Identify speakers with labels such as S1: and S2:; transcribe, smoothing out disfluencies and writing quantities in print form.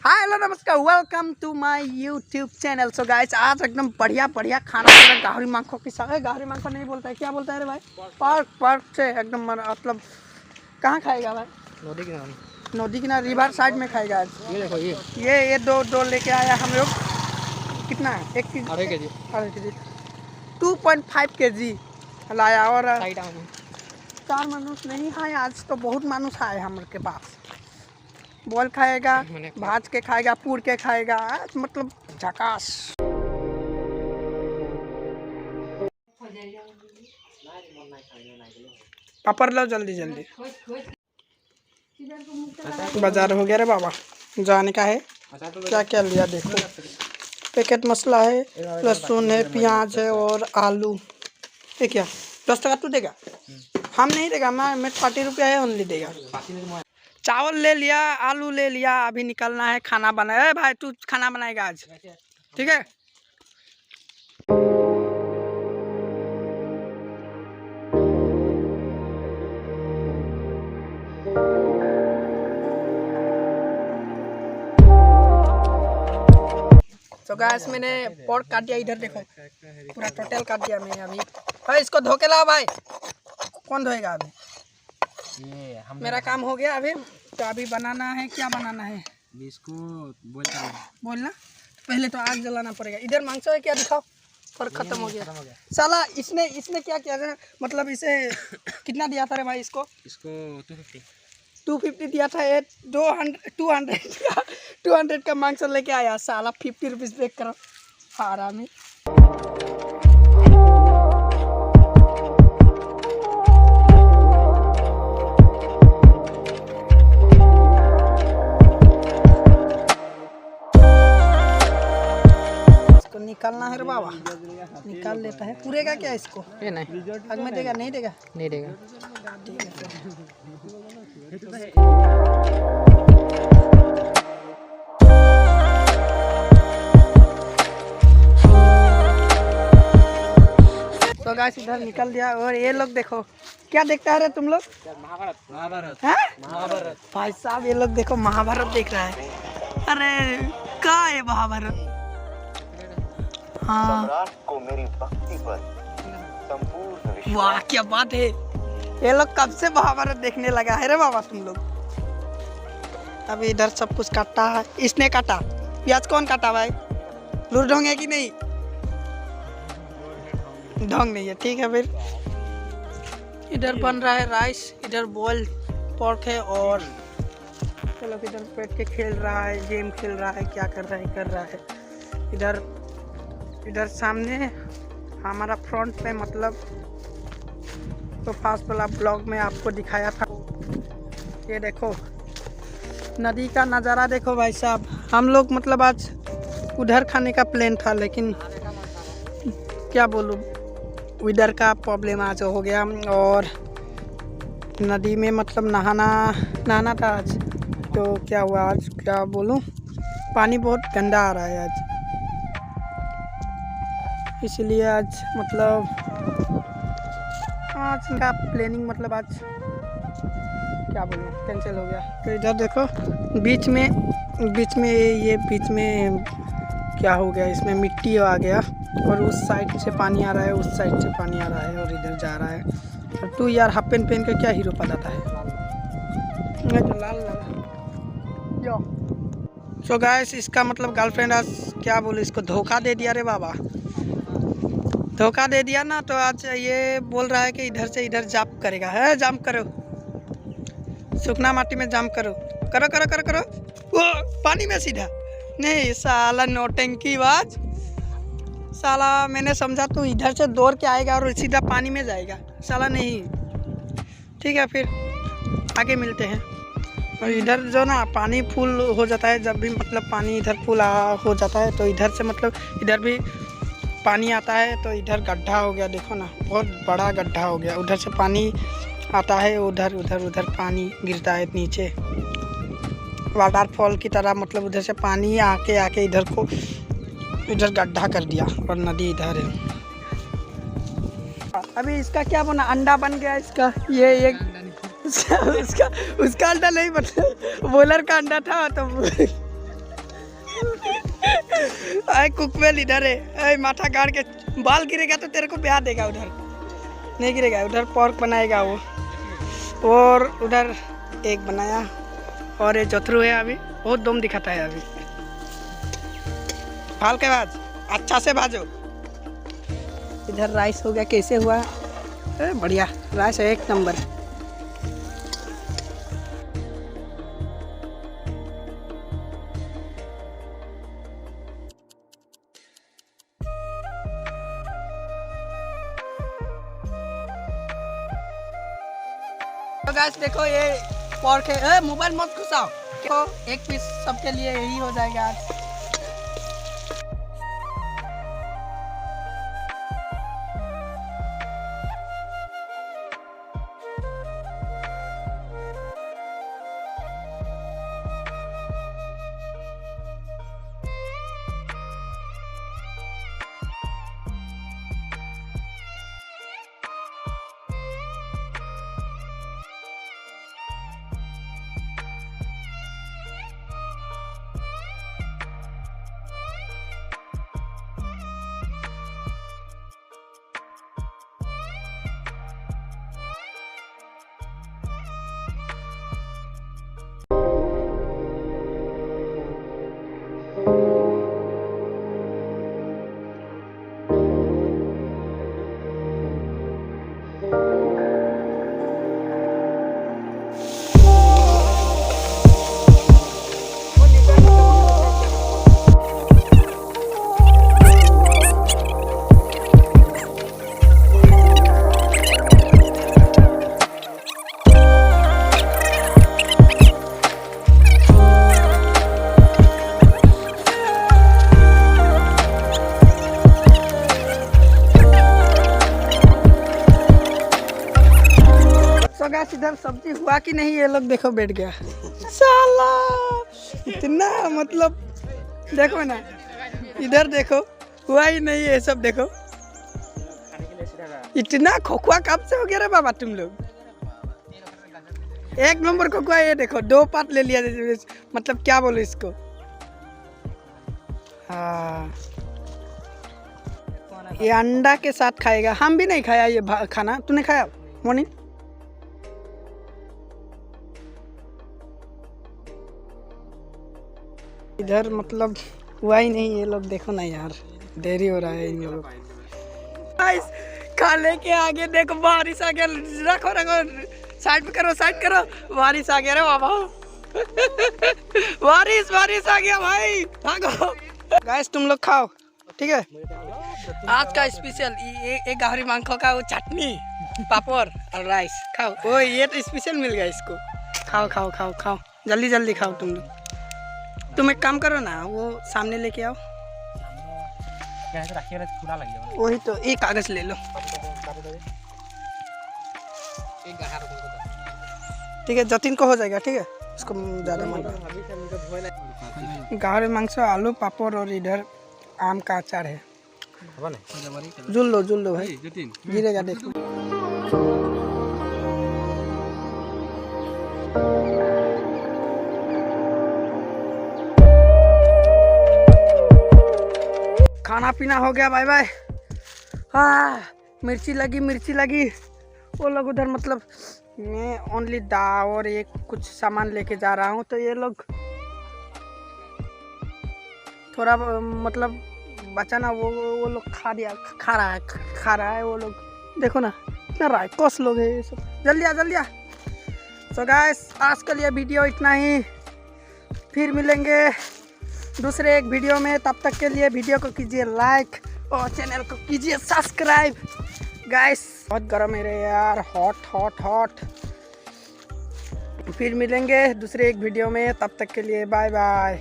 S1: हाय hello नमस्कार, welcome to my YouTube channel. So guys, आज एकदम बढ़िया बढ़िया खाना बना रहा। गाहरी मांखों के साथ। गाहरी मांखो नहीं बोलता है, क्या बोलता है रे भाई? पार्क से एकदम मतलब कहाँ खाएगा भाई? नदी किनारे रिवर साइड में खाएगा आज। ये देखो, ये दो लेके आया हम लोग। कितना है? 1 केजी, आधे केजी 2.5 केजी लाया। और 4 मानुस नहीं खाए आज, तो बहुत मानुस आए हमारे के पास। बॉल खाएगा, भाज के खाएगा, पूड़ के खाएगा, मतलब झकास। पापड़ लो जल्दी जल्दी। बाजार हो गया रे बाबा, जाने का है। क्या क्या लिया देखो। पैकेट मसाला है, लहसुन है, प्याज है और आलू। ये क्या 10 टका तू देगा? हम नहीं देगा, मैं 40 रुपया है ओनली देगा। चावल ले लिया, आलू ले लिया, अभी निकलना है खाना बनाए। भाई तू खाना बनाएगा आज, ठीक है? तो गाइस, मैंने पोर्क काट दिया। इधर देखो, पूरा टोटल काट दिया मैंने अभी। भाई इसको धो के लाओ भाई। कौन धोएगा अभी? मेरा काम हो गया अभी। तो अभी बनाना है, क्या बनाना है?
S2: इसको
S1: बोलना पहले तो आग जलाना पड़ेगा। इधर मांगसो है क्या? दिखाओ। पर खत्म हो गया साला। इसने क्या किया था? मतलब इसे कितना दिया था रे भाई? इसको 250 दिया था। ये 200 का मांगस लेके आया साला। 50 रुपीज़ ब्रेक करो हरामी। निकालना है रे बाबा, निकाल लेता है। पूरेगा क्या इसको? ये नहीं, आग में देगा? नहीं देगा, नहीं देगा। ठीक है। तो गाइस, इधर निकल दिया। और ये लोग देखो, क्या देखता है रे तुम लोग? महाभारत। भाई साहब, ये लोग देखो महाभारत देख रहा है। अरे क्या है महाभारत? हाँ, को मेरी भक्ति पर संपूर्ण। वाह क्या बात है। ये लोग कब से महाभारत देखने लगा है रे बाबा तुम लोग? अभी इधर सब कुछ काटा है। इसने काटा प्याज। कौन काटा भाई? लूर ढोंग है कि नहीं? ढोंग नहीं है, ठीक है। फिर इधर बन रहा है राइस, इधर बॉयल पोर्क है। और चलो, इधर बैठ के खेल रहा है, गेम खेल रहा है, क्या कर रहा है। इधर सामने हमारा फ्रंट में, मतलब तो फास्ट वाला ब्लॉग में आपको दिखाया था। ये देखो नदी का नज़ारा देखो भाई साहब। हम लोग मतलब आज उधर खाने का प्लान था, लेकिन क्या बोलूँ, उधर का प्रॉब्लम आज हो गया। और नदी में मतलब नहाना था आज। तो क्या हुआ आज, क्या बोलूँ, पानी बहुत गंदा आ रहा है आज। इसलिए आज मतलब आज का प्लानिंग मतलब आज क्या बोलूँ, कैंसिल हो गया। तो इधर देखो बीच में क्या हो गया, इसमें मिट्टी आ गया। और उस साइड से पानी आ रहा है, उस साइड से पानी आ रहा है, और इधर जा रहा है। और तू यार हाफ पैंट पहन के क्या हीरो बनाता है? मैं तो लाल यो। सो गाइस, इसका मतलब गर्लफ्रेंड आज क्या बोले, इसको धोखा दे दिया रे बाबा। धोखा दे दिया ना, तो आज ये बोल रहा है कि इधर से इधर जंप करेगा। है जंप करो, सुखना माटी में जंप करो। वो पानी में सीधा नहीं साला, नौटंकी बाज साला। मैंने समझा तू इधर से दौड़ के आएगा और सीधा पानी में जाएगा। साला नहीं, ठीक है। फिर आगे मिलते हैं। और इधर जो ना पानी फुल हो जाता है, जब भी मतलब पानी इधर फुल हो जाता है, तो इधर से मतलब इधर भी पानी आता है। तो इधर गड्ढा हो गया, देखो ना, बहुत बड़ा गड्ढा हो गया। उधर से पानी आता है, उधर पानी गिरता है नीचे, वाटरफॉल की तरह। मतलब उधर से पानी आके इधर गड्ढा कर दिया, और नदी इधर है। अभी इसका क्या बना? अंडा बन गया इसका। ये एक उसका अंडा नहीं, मतलब बॉयलर का अंडा था। तो भाई कुकवेल इधर है। ऐ माथा गाड़ के बाल गिरेगा तो तेरे को ब्याह देगा। उधर नहीं गिरेगा, उधर पोर्क बनाएगा वो। और उधर एक बनाया और ये जोथरू है। अभी बहुत दम दिखाता है। अभी फाल के भाज, अच्छा से भाजो। इधर राइस हो गया। कैसे हुआ? बढ़िया राइस है, एक नंबर। तो गाइस देखो ये पोर्क है। मोबाइल मत घुसाओ। देखो एक पीस सबके लिए यही हो जाएगा आज। तो गाइस इधर सब्जी हुआ कि नहीं? ये लोग देखो बैठ गया साला। इतना मतलब देखो ना, इधर देखो हुआ ही नहीं ये सब। देखो इतना खोखुआ कब से हो गया रे बाबा तुम लोग? एक नंबर खोखुआ। ये देखो 2 पार्ट ले लिया। मतलब क्या बोलो इसको। हाँ ये अंडा के साथ खाएगा। हम भी नहीं खाया ये खाना। तूने खाया मोनी? इधर मतलब हुआ ही नहीं। ये लोग देखो ना यार, देरी हो रहा है इन लोगों को। खाने के आगे देखो बारिश आ गया। रखो रखो, साइड में करो, साइड करो। बारिश आ गया रे बाबा। बारिश आ गया भाई, भागो। गाइस तुम लोग खाओ, ठीक है? आज का स्पेशल एक गाहरी मांस का वो चटनी, पापड़ और राइस खाओ। ओ ये तो स्पेशल मिल गया इसको। खाओ खाओ खाओ खाओ, जल्दी जल्दी खाओ तुम लोग। तुम एक काम करो ना, वो सामने लेके आओ। वही तो, एक कागज ले लो। ठीक है, जतिन को हो जाएगा। ठीक है, उसको ज़्यादा मत। गाहरी मांस, आलू, पापड़ और इधर आम का अचार है। जुल लो भाई, गिरेगा देखो। खाना पीना हो गया, बाय बाय। हाँ मिर्ची लगी। वो लोग उधर मतलब मैं ओनली दाल और एक कुछ सामान लेके जा रहा हूँ। तो ये लोग थोड़ा मतलब बचा ना, वो लोग खा रहा है वो लोग। देखो ना इतना राइकोस लोग है ये सब। जल्दी आ। सो गाइस आज के लिए वीडियो इतना ही। फिर मिलेंगे दूसरे एक वीडियो में। तब तक के लिए वीडियो को कीजिए लाइक और चैनल को कीजिए सब्सक्राइब। गाइस बहुत गर्म है रे यार, हॉट। फिर मिलेंगे दूसरे एक वीडियो में। तब तक के लिए बाय बाय।